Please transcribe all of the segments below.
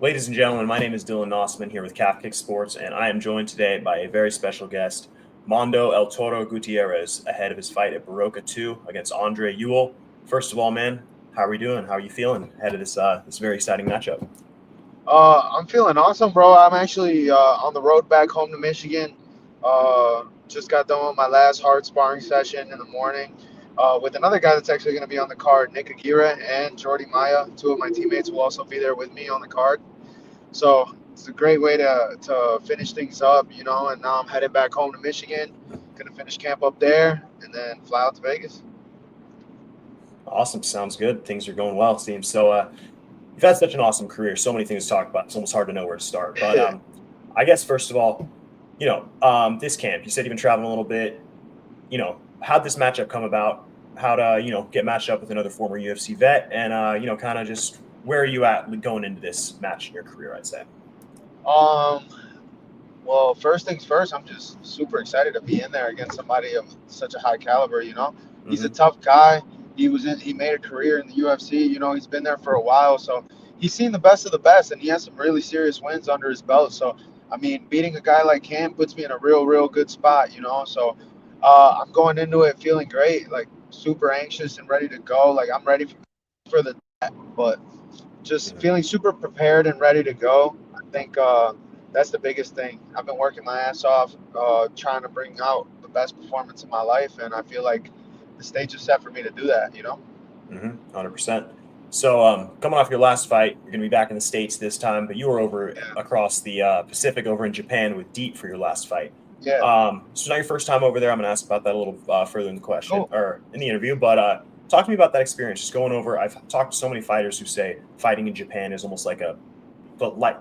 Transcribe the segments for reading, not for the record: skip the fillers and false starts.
Ladies and gentlemen, my name is Dylan Nossman here with Calf Kick Sports, and I am joined today by a very special guest, Mando Toro Gutierrez, ahead of his fight at Borroka 2 against Ewell. First of all, man, how are we doing? How are you feeling ahead of this very exciting matchup? I'm feeling awesome, bro. I'm actually on the road back home to Michigan. Just got done with my last hard sparring session in the morning with another guy that's actually going to be on the card, Nick Aguirre and Jordy Maya. Two of my teammates will also be there with me on the card. So it's a great way to finish things up, And now I'm headed back home to Michigan. Going to finish camp up there and then fly out to Vegas. Awesome, sounds good. Things are going well, it seems. So, you've had such an awesome career, so many things to talk about. It's almost hard to know where to start. But I guess first of all, this camp, you said you've been traveling a little bit. How'd this matchup come about? How to, get matched up with another former UFC vet, and kind of just where are you at going into this match in your career? I'd say. Um, Well, first things first, I'm just super excited to be in there against somebody of such a high caliber. He's a Mm-hmm. tough guy. He made a career in the UFC. He's been there for a while, so he's seen the best of the best, and he has some really serious wins under his belt. So, I mean, beating a guy like him puts me in a real good spot. So, I'm going into it feeling great, like super anxious and ready to go. Like I'm ready for the, but just Mm-hmm. feeling super prepared and ready to go. I think that's the biggest thing. I've been working my ass off, trying to bring out the best performance of my life, and I feel like the stage is set for me to do that. Mm-hmm. 100%. So, coming off your last fight, you're going to be back in the States this time, but you were over Yeah, across the Pacific over in Japan with Deep for your last fight. yeah, So now your first time over there. I'm going to ask about that a little further in the question cool. or in the interview. But talk to me about that experience. Just going over. I've talked to so many fighters who say fighting in Japan is almost like a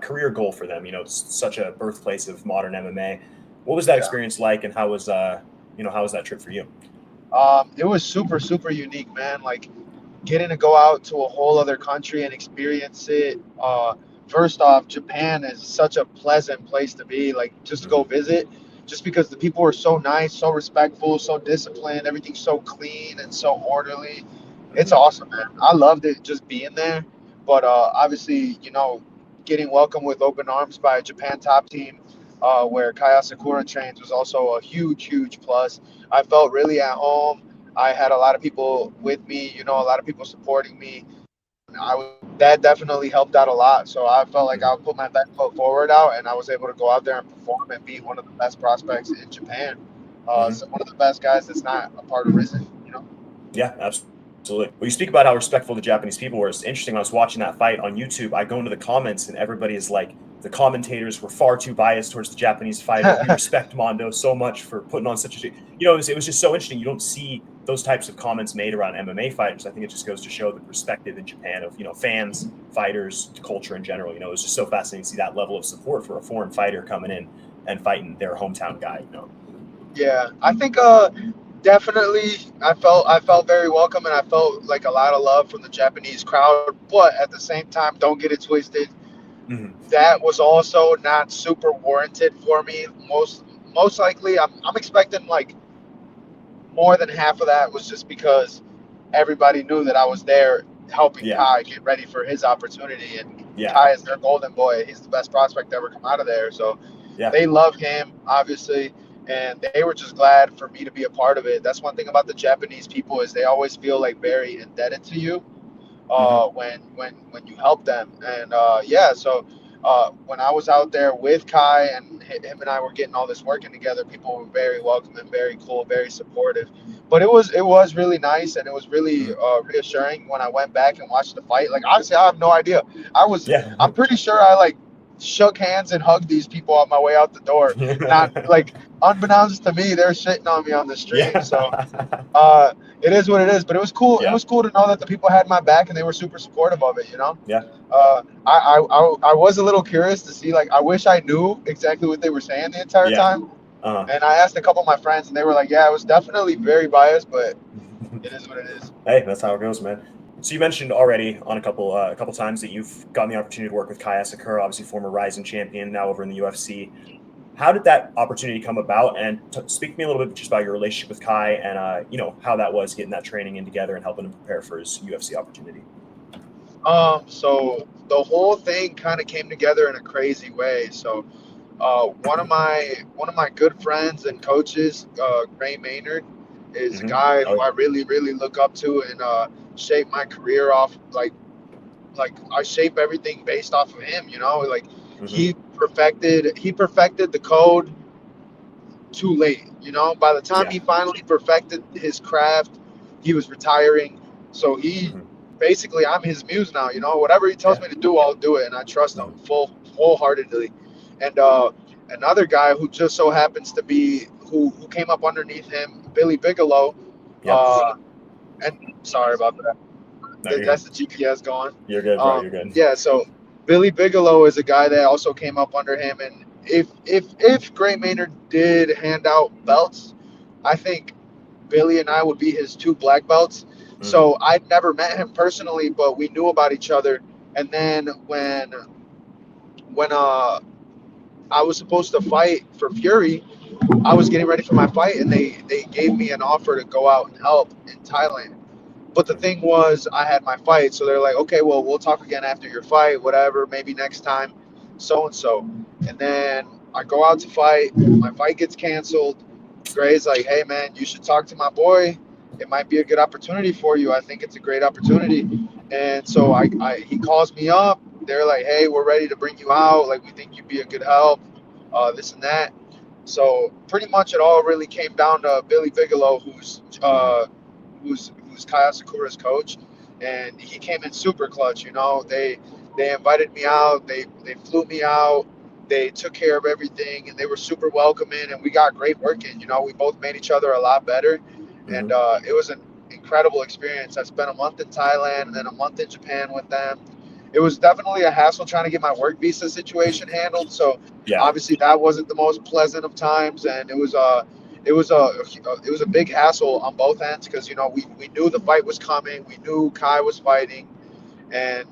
career goal for them. It's such a birthplace of modern MMA. What was that Yeah. experience like, and how was that trip for you? It was super unique, man. Like getting to go out to a whole other country and experience it. First off, Japan is such a pleasant place to be. Like just to go Mm-hmm. visit, just because the people are so nice, so respectful, so disciplined. Everything's so clean and so orderly. It's Mm-hmm. awesome, man. I loved it just being there. But obviously, getting welcomed with open arms by a Japan top team, where Kaya Sakura trains, was also a huge plus. I felt really at home. I had a lot of people with me, a lot of people supporting me. That definitely helped out a lot. So I felt like I Mm-hmm. put my best foot forward out, and I was able to go out there and perform and beat one of the best prospects in Japan. Mm-hmm. So one of the best guys that's not a part of Risen. Yeah, absolutely. Well, you speak about how respectful the Japanese people were. It's interesting. I was watching that fight on YouTube. I go into the comments, and everybody is like, the commentators were far too biased towards the Japanese fighter. We respect Mondo so much for putting on such a, it was just so interesting. You don't see those types of comments made around MMA fighters. I think it just goes to show the perspective in Japan of, fans, fighters, culture in general. It was just so fascinating to see that level of support for a foreign fighter coming in and fighting their hometown guy. Yeah, I think definitely I felt very welcome, and I felt like a lot of love from the Japanese crowd. But at the same time, don't get it twisted. Mm-hmm. That was also not super warranted for me. Most likely, I'm expecting like more than half of that was just because everybody knew that I was there helping Yeah. Kai get ready for his opportunity, and Yeah. Kai is their golden boy. He's the best prospect to ever come out of there. So Yeah. they love him, obviously, and they were just glad for me to be a part of it. That's one thing about the Japanese people is they always feel like very indebted to you Mm-hmm. when you help them. And yeah, so when I was out there with Kai and him and I were getting all this working together, people were very welcoming, very cool, very supportive. But it was really nice, and it was really Mm-hmm. reassuring when I went back and watched the fight. Like honestly, I have no idea. Yeah. I'm pretty sure I like shook hands and hugged these people on my way out the door. Not like unbeknownst to me, they're shitting on me on the stream. So Yeah. uh, it is what it is. But it was cool. It Yeah. was cool to know that the people had my back and they were super supportive of it. Yeah. I was a little curious to see. Like, I wish I knew exactly what they were saying the entire Yeah. time. Uh, And I asked a couple of my friends, and they were like, "Yeah, it was definitely very biased, but it is what it is." hey, that's how it goes, man. So you mentioned already on a couple times that you've gotten the opportunity to work with Kai Sakura, obviously former Rising champion, now over in the UFC. How did that opportunity come about? And speak to me a little bit just about your relationship with Kai and how that was getting that training in together and helping him prepare for his UFC opportunity. So the whole thing kind of came together in a crazy way. So one of my good friends and coaches, Gray Maynard, is a guy Oh who I really really look up to and shaped my career off. Like I shape everything based off of him. Like yeah. Hmm. he perfected the code too late. By the time Yeah. he finally perfected his craft, he was retiring. So he Hmm. basically, I'm his muse now. Whatever he tells Yeah. me to do, I'll do it, and I trust him Hmm. wholeheartedly. And another guy who just so happens to be who came up underneath him, Billy Bigelow. Yep. Uh, and sorry about that. No, you're That's good. the GPS going. You're good, bro. You're good. Yeah, so Billy Bigelow is a guy that also came up under him, and if Gray Maynard did hand out belts, I think Billy and I would be his two black belts. Hmm. So I'd never met him personally, but we knew about each other. And then when I was supposed to fight for Fury, I was getting ready for my fight, and they gave me an offer to go out and help in Thailand. But the Hmm. thing was, I had my fight, so they're like, okay, well, we'll talk again after your fight, whatever, maybe next time, so and so. And then I go out to fight, my fight gets canceled. Gray's like, hey man, you should talk to my boy. It might be a good opportunity for you. I think it's a great opportunity. And so he calls me up. They're like, hey, we're ready to bring you out. Like, we think you'd be a good help, this and that. So pretty much it all really came down to Billy Bigelow, Hmm. who's Kyle Sakura's coach, and he came in super clutch. They invited me out, they flew me out, they took care of everything, and they were super welcoming, and we got great work in. We both made each other a lot better, and Hmm. it was an incredible experience. I spent a month in Thailand and then a month in Japan with them. It was definitely a hassle trying to get my work visa situation handled. So Yeah. obviously that wasn't the most pleasant of times, and it was a big hassle on both ends because we knew the fight was coming, we knew Kai was fighting, and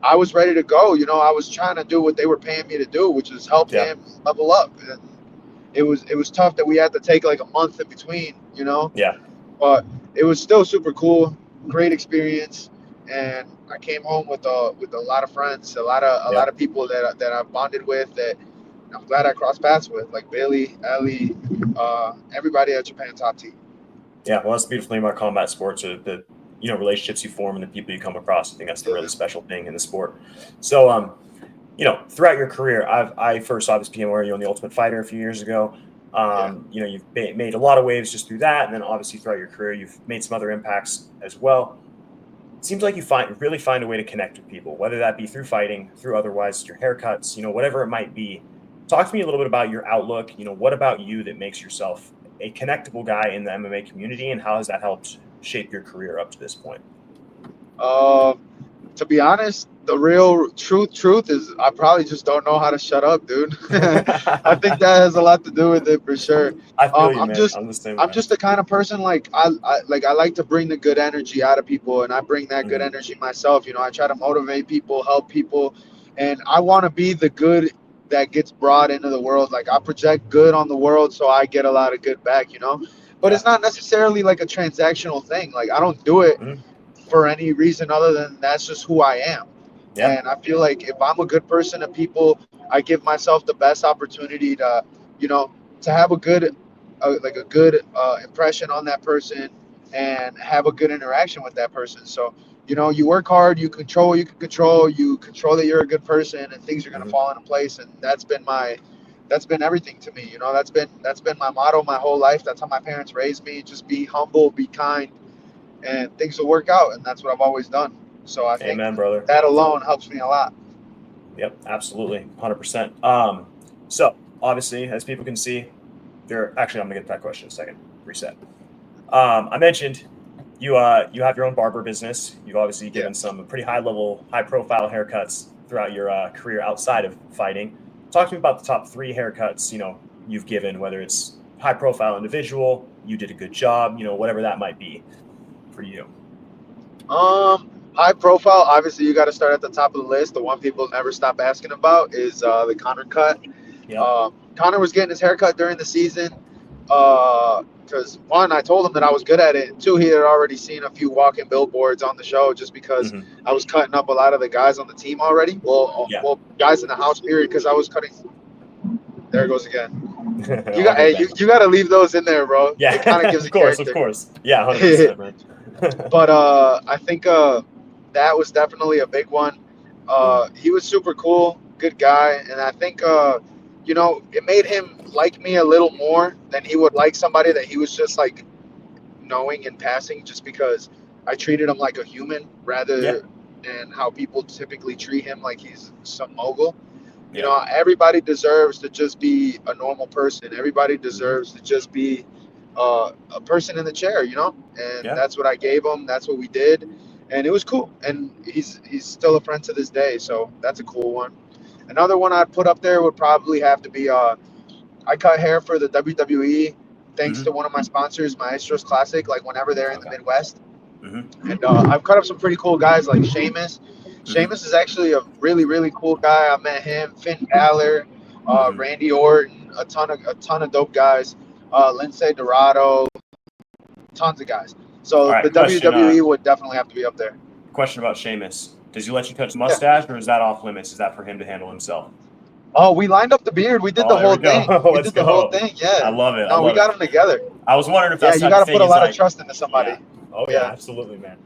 I was ready to go. I was trying to do what they were paying me to do, which is help Yeah. him level up. And it was tough that we had to take like a month in between. Yeah. But it was still super cool, great experience, and I came home with a lot of friends, a Yeah. lot of people that I bonded with that I'm glad I crossed paths with, like Billy, Ellie, everybody at Japan Top Team. Yeah. Well, that's the beautiful thing about combat sports, are the relationships you form and the people you come across. I think that's the Yeah, really special thing in the sport. So, throughout your career, I first obviously became aware of you on the Ultimate Fighter a few years ago. yeah. You've made a lot of waves just through that, and then obviously throughout your career, you've made some other impacts as well. It seems like you really find a way to connect with people, whether that be through fighting, through otherwise your haircuts, whatever it might be. Talk to me a little bit about your outlook. What about you that makes yourself a connectable guy in the MMA community, and how has that helped shape your career up to this point? Um, to be honest, the real truth is I probably just don't know how to shut up, dude. I think that has a lot to do with it for sure. I feel you, I'm man. just I'm the same I'm way. just the kind of person like I like to bring the good energy out of people, and I bring that good Hmm. energy myself. I try to motivate people, help people, and I want to be the good that gets brought into the world. Like I project good on the world, so I get a lot of good back. But Yeah. it's not necessarily like a transactional thing. Like I don't do it Hmm. for any reason other than that's just who I am. Yeah. And I feel like if I'm a good person to people, I give myself the best opportunity to, you know, to have a good, a good impression on that person and have a good interaction with that person. So, you work hard, you control what you control that you're a good person, and things are gonna Hmm. fall into place. And that's been everything to me. That's been my motto my whole life. That's how my parents raised me. Just be humble, be kind, and things will work out. And that's what I've always done. So I think Amen, brother. that alone helps me a lot. Yep, absolutely, 100%. So obviously, as people can see, there. Actually, I'm gonna get to that question in a second. Reset. I mentioned you have your own barber business. You've obviously Yeah. given some pretty high level, high profile haircuts throughout your career outside of fighting. Talk to me about the top three haircuts you've given, whether it's high profile individual, you did a good job, whatever that might be for you. High profile. Obviously, you got to start at the top of the list. The one people never stop asking about is the Connor cut. Yep. Connor was getting his haircut during the season. Uh, because one, I told him that I was good at it. And two, he had already seen a few walking billboards on the show just because Hmm. I was cutting up a lot of the guys on the team already. Yeah. Well, guys in the house period because I was cutting. There it goes again. You All got good, hey, man. you got to leave those in there, bro. It kind of Yeah, gives of a course, of character. course. Yeah, 100%, man. But I think that was definitely a big one. Mhm. He was super cool, good guy, and I think it made him like me a little more than he would like somebody that he was just like knowing in passing, just because I treated him like a human Yeah, rather than how people typically treat him like he's some mogul. yeah. Everybody deserves to just be a normal person. Everybody Hmm. deserves to just be a person in the chair, and Yeah. that's what I gave him. That's what we did, and it was cool. And he's still a friend to this day, so that's a cool one. Another one I'd put up there would probably have to be I cut hair for the WWE thanks to Hmm. one of my sponsors, Maestros Classic, like whenever they're in the Okay. Midwest. Hmm. And I've cut up some pretty cool guys like Sheamus. Hmm. Sheamus is actually a really, really cool guy. I met him, Finn Balor, Hmm. Randy Orton, a ton of dope guys, Lindsay Dorado, tons of guys. All So the right, question. WWE would definitely have to be up there. Question about Sheamus. Does he let you cut his Yeah. mustache, or is that off limits? Is that for him to handle himself? Oh, we lined up the beard. We did Oh, the there whole we go. thing. We Let's did the whole go. thing. I Yeah. love it. I No, we love it. got them together. I was wondering if Yeah, that's the you type got of to put thing a he's lot of like. trust into somebody. Yeah. Oh yeah, Yeah. absolutely, man.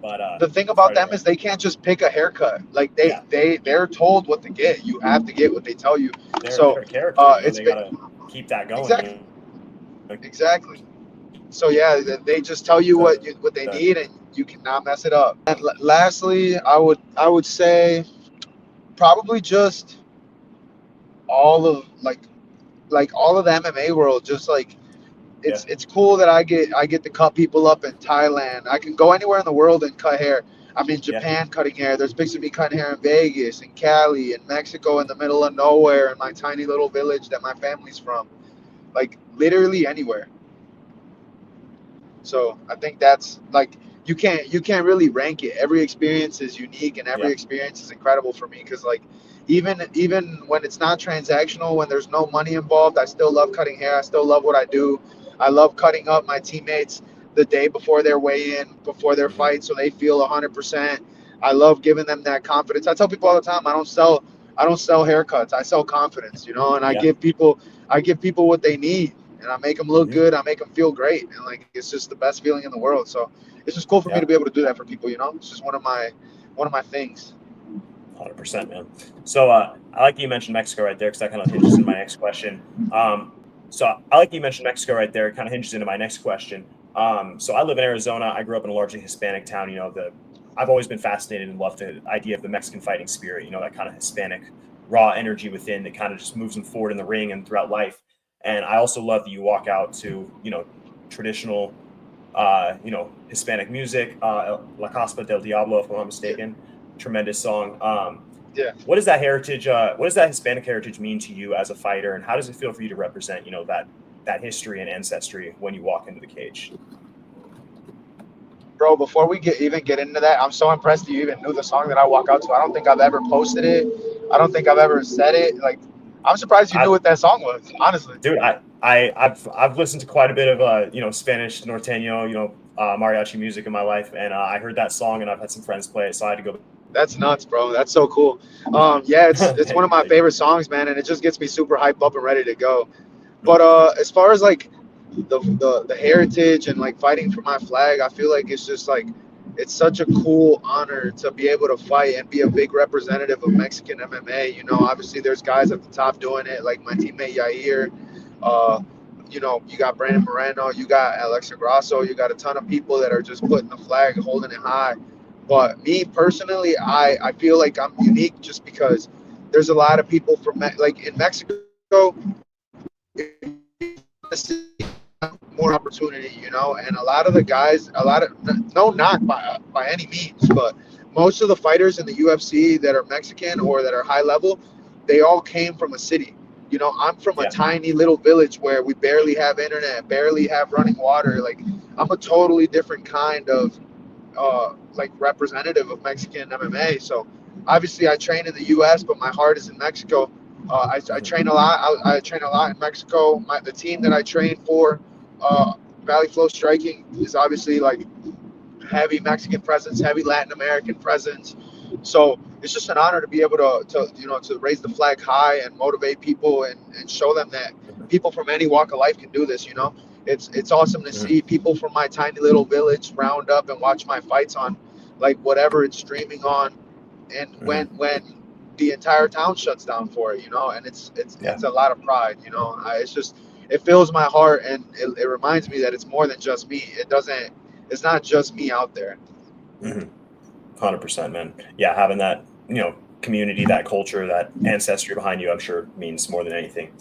But The thing about sorry to them interrupt. is they can't just pick a haircut. Like Yeah, they're told what to get. You have to get what they tell you. they're So a character. it's They been gotta keep that going. exactly exactly. So yeah, they just tell you what they The need, and you cannot mess it up. And lastly, I would say probably just all of like all of the MMA world. Just like yeah, it's cool that I get to cut people up in Thailand. I can go anywhere in the world and cut hair. I'm in yeah, Japan cutting hair. There's pictures of me cutting hair in Vegas, in Cali, in Mexico, in the middle of nowhere, in my tiny little village that my family's from. Like literally anywhere. So I think that's like you can't really rank it. Every experience is unique and every yeah. experience is incredible for me because like even when it's not transactional, when there's no money involved, I still love cutting hair. I still love what I do. I love cutting up my teammates the day before their weigh in, before their Hmm. fight, so they feel 100%. I love giving them that confidence. I tell people all the time, I don't sell haircuts. I sell confidence, and Yeah. I give people what they need and I make them look Hmm. good. I make them feel great, and like it's just the best feeling in the world. So it's just cool for me Yeah. to be able to do that for people. It's just one of my things. 100%, man. So I like that you mentioned Mexico right there because that kind of hinges into my next question. So I like that you mentioned Mexico right there. It kind of hinges into my next question. So I live in Arizona. I grew up in a largely Hispanic town. I've always been fascinated and loved the idea of the Mexican fighting spirit. That kind of Hispanic raw energy within that kind of just moves them forward in the ring and throughout life. And I also love that you walk out to traditional Hispanic music, La Caspa del Diablo, if I'm not Yeah, mistaken. Tremendous song. yeah, What does that heritage, what does that Hispanic heritage mean to you as a fighter, and how does it feel for you to represent, that history and ancestry when you walk into the cage? bro. Before we even get into that, I'm so impressed that you even knew the song that I walk out to. I don't think I've ever posted it. I don't think I've ever said it. Like, I'm surprised you knew I, what that song was. Honestly, dude, I've listened to quite a bit of Spanish norteño, mariachi music in my life, and I heard that song, and I've had some friends play it, so I had to go. that's nuts, bro. That's so cool. Yeah, it's one Thank of you, my thank you. favorite songs, man, and it just gets me super hyped up and ready to go. But Mhm. as far as like the heritage and like fighting for my flag, I feel like it's just like it's such a cool honor to be able to fight and be a big representative of Mexican MMA. Obviously there's guys at the top doing it, like my teammate Yair. Uh, you got Brandon Moreno, you got Alexa Grasso, you got a ton of people that are just putting the flag, holding it high. But me personally, I feel like I'm unique just because there's a lot of people from like in Mexico more opportunity, and a lot of the guys, no knock by any means, but most of the fighters in the UFC that are Mexican or that are high level, they all came from a city. I'm from a Yeah. tiny little village where we barely have internet, barely have running water. Like I'm a Hmm. totally different kind of like representative of Mexican MMA. So obviously I train in the U.S., but my heart is in Mexico. I Hmm. train a lot. I train a lot in Mexico. The team that I train for, Valley Flow Striking is obviously like heavy Mexican presence, heavy Latin American presence. So it's just an honor to be able to raise the flag high and motivate people and show them that Mhm. people from any walk of life can do this. It's awesome to Mhm. see people from my tiny little village round up and watch my fights on like whatever it's streaming on, and when Mhm. the entire town shuts down for it, and Yeah. it's a lot of pride. It's just it fills my heart, and it reminds me that it's more than just me. It's not just me out there. Mhm. 100%, man. Yeah, having that, community, that culture, that ancestry behind you, I'm sure means more than anything.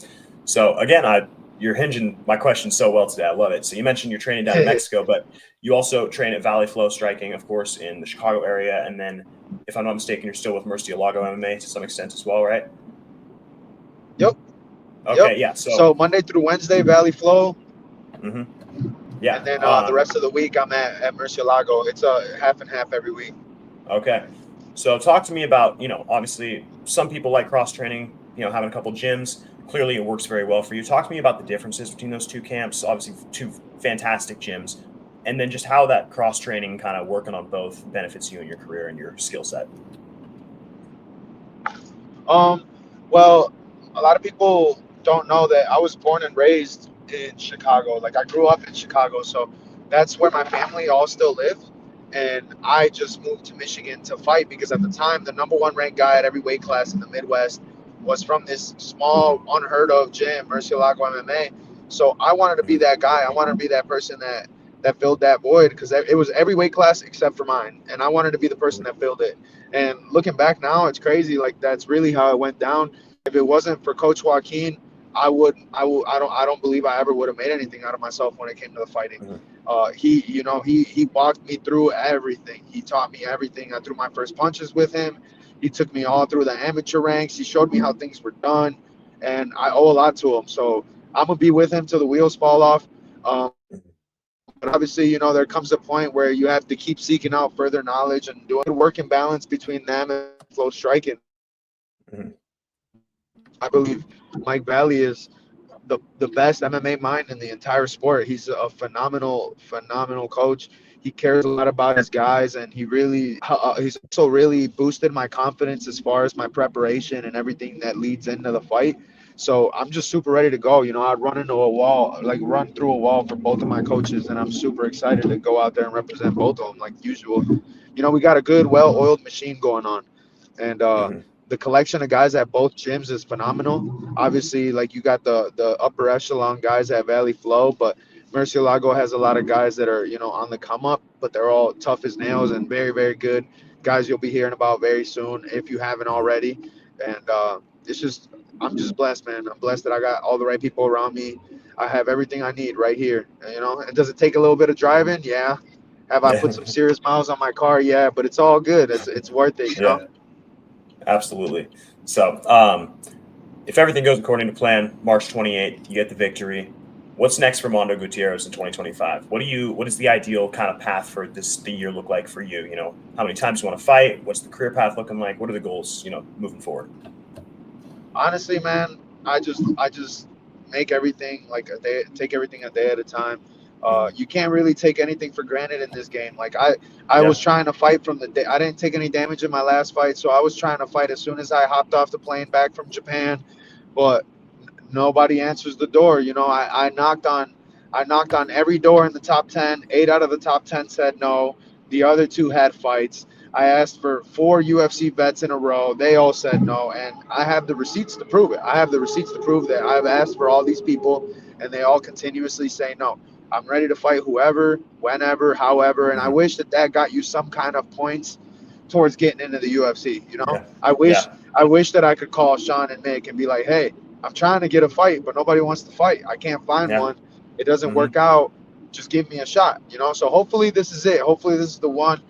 So again, you're hinging my question so well today. I love it. So you mentioned you're training down in Mexico, but you also train at Valley Flow Striking, of course, in the Chicago area, and then, if I'm not mistaken, you're still with Murcielago MMA to some extent as well, right? Yep. Yep. Okay, yeah. So, So Monday through Wednesday, Valley Flow, mhm, yeah. and then the rest of the week I'm at Murcielago. It's a half and half every week. Okay. So talk to me about, obviously some people like cross training, having a couple gyms. Clearly it works very well for you. Talk to me about the differences between those two camps, obviously two fantastic gyms, and then just how that cross training kind of working on both benefits you in your career and your skill set. Um, well, a lot of people don't know that I was born and raised in Chicago. Like I grew up in Chicago, so that's where my family all still live. And I just moved to Michigan to fight because at the time the number one ranked guy at every weight class in the Midwest was from this small, Hmm. unheard of gym, Murcielago MMA. So I wanted to be Hmm. that guy. I wanted to be that person that filled that void because it was every weight class except for mine, and I wanted to be the person that filled it. And looking back now, it's crazy. Like that's really how it went down. If it wasn't for Coach Joaquin, I don't believe I ever would have made anything out of myself when it came to the fighting. Hmm. He walked me through everything. He taught me everything. I threw my first punches with him. He took me all through the amateur ranks. He showed me how things were done, and I owe a lot to him. So I'm gonna be with him till the wheels fall off. But obviously, there comes a point where you have to keep seeking out further knowledge and doing work and balance between them and flow striking. Hmm. I believe Mike Valley is the best MMA mind in the entire sport. He's a phenomenal coach. He cares a lot about his guys, and he's also really boosted my confidence as far as my preparation and everything that leads into the fight. So I'm just super ready to go. I'd run into a wall, like run through a wall for both of my coaches, and I'm super excited to go out there and represent both of them like usual. We got a good, well-oiled machine going on, and Hmm. the collection of guys at both gyms is phenomenal. Obviously, like you got the upper echelon guys at Valley Flow, but Murcielago has a lot of guys that are on the come up, but they're all tough as nails and very very good guys. You'll be hearing about very soon if you haven't Hmm. already. And it's just I'm just blessed, man. I'm blessed that I got all the right people around me. I have everything I need right here. And does it take a little bit of Hmm. driving? Yeah. Have I put Yeah. some serious miles on my car? Yeah, but it's all good. It's worth it. Yeah. Absolutely. So, if everything goes according to plan, March 28th, you get the victory. What's next for Mando Gutierrez in 2025? What is the ideal kind of path for the year look like for you? How many times you want to fight? What's the career path looking like? What are the goals, moving forward? Honestly, man, I just make everything like a day, take everything a day at a time. Hmm. You can't really take anything for granted in this game. Like I was Yeah. trying to fight from the day. I didn't take any damage in my last fight, so I was trying to fight as soon as I hopped off the plane back from Japan. But nobody answers the door. I knocked on every door in the top 10. 8 out of the top 10 said no. The other two had fights. I asked for 4 UFC vets in a row. They all said no, and I have the receipts to prove it. I have the receipts to prove that I've asked for all these people, and they all continuously say no. I'm ready to fight whoever, whenever, however, and I Hmm. wish that got you some kind of points towards getting into the UFC. Yeah. I wish Yeah. I wish that I could call Sean and Mick and be like, hey, I'm trying to get a fight, but nobody wants to fight. I can't find Yeah. one. It doesn't Hmm. work out. Just give me a shot. So hopefully this is it. Hopefully this is the one.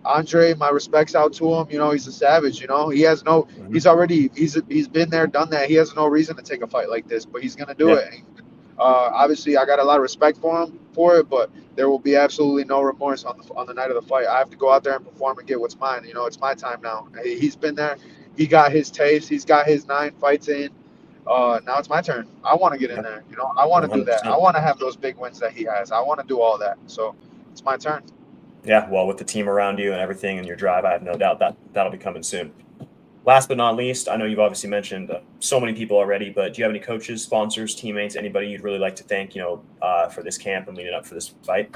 Andre, my respects out to him. He's a savage. He has no. Hmm. He's been there, done that. He has no reason to take a fight like this, but he's gonna do Yeah. it. Obviously, I got a lot of respect for him for it, but there will be absolutely no remorse on the night of the fight. I have to go out there and perform and get what's mine. It's my time now. He's been there. He got his taste. He's got his 9 fights in. Now it's my turn. I want to get in Yeah, there. You know, I want to do that. I 100%. want to have those big wins that he has. I want to do all that. So it's my turn. Yeah, well, with the team around you and everything and your drive, I have no doubt that that'll be coming soon. Last but not least, I know you've obviously mentioned so many people already, but do you have any coaches, sponsors, teammates, anybody you'd really like to thank, for this camp and leading up for this fight?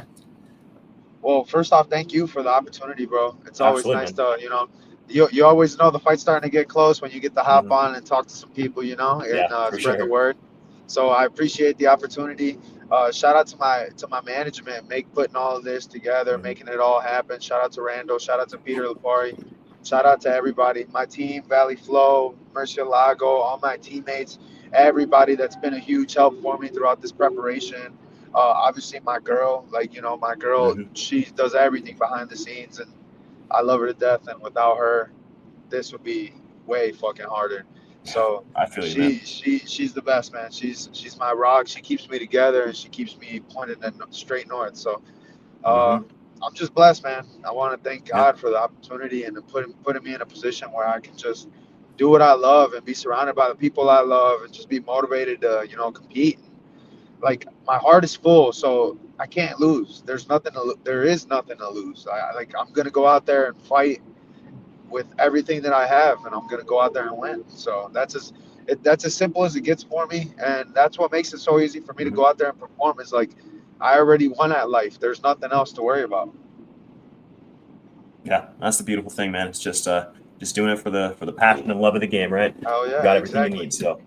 Well, first off, thank you for the opportunity, bro. It's always Absolutely, nice man. to, you always know the fight's starting to get close when you get to hop Hmm. on and talk to some people, and Yeah, for spread the sure. word. So I appreciate the opportunity. Shout out to my management, make putting all of this together, Hmm. making it all happen. Shout out to Rando. Shout out to Peter Lapari. Shout out to everybody, my team, Valley Flow, Murcielago, all my teammates, everybody that's been a huge help for me throughout this preparation. Obviously, my girl, my girl, Hmm. she does everything behind the scenes, and I love her to death. And without her, this would be way fucking harder. So I feel you, man. she's the best, man. She's my rock. She keeps me together, and she keeps me pointed in straight north. So uh, Hmm. I'm just blessed, man. I want to thank Yeah. God for the opportunity and to putting me in a position where I can just do what I love and be surrounded by the people I love and just be motivated to, compete. Like my heart is full, so I can't lose. There is nothing to lose. I'm gonna go out there and fight with everything that I have, and I'm gonna go out there and win. So that's as simple as it gets for me, and that's what makes it so easy for me to Hmm. go out there and perform. Is like I already won at life. There's nothing else to worry about. Yeah, that's the beautiful thing, man. It's just doing it for the passion and love of the game, right? Oh You yeah, got everything you exactly. need. So,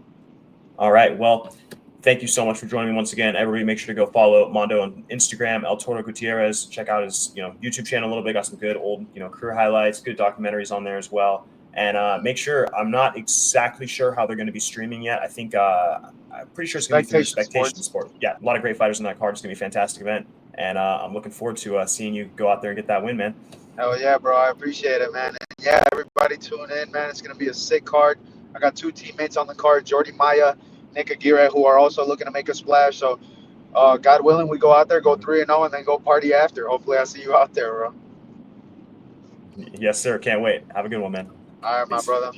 all right. Well, thank you so much for joining me once again. Everybody, make sure to go follow Mando on Instagram, El Toro Gutierrez. Check out his YouTube channel a little bit. Got some good old career highlights, good documentaries on there as well. And make sure I'm not exactly sure how they're going to be streaming yet. I think I'm pretty sure it's going to be through Spectation Spectation sports. Sport. Yeah, a lot of great fighters in that card. It's going to be a fantastic event, and I'm looking forward to seeing you go out there and get that win, man. Hell yeah, bro. I appreciate it, man. And yeah, everybody tune in, man. It's gonna be a sick card. I got two teammates on the card, Jordy Maya, Nick Aguirre, who are also looking to make a splash. So God willing, we go out there, go Mhm. 3-0, and then go party after. Hopefully, I see you out there, bro. Yes, sir. Can't wait. Have a good one, man. All right, my Peace. brother.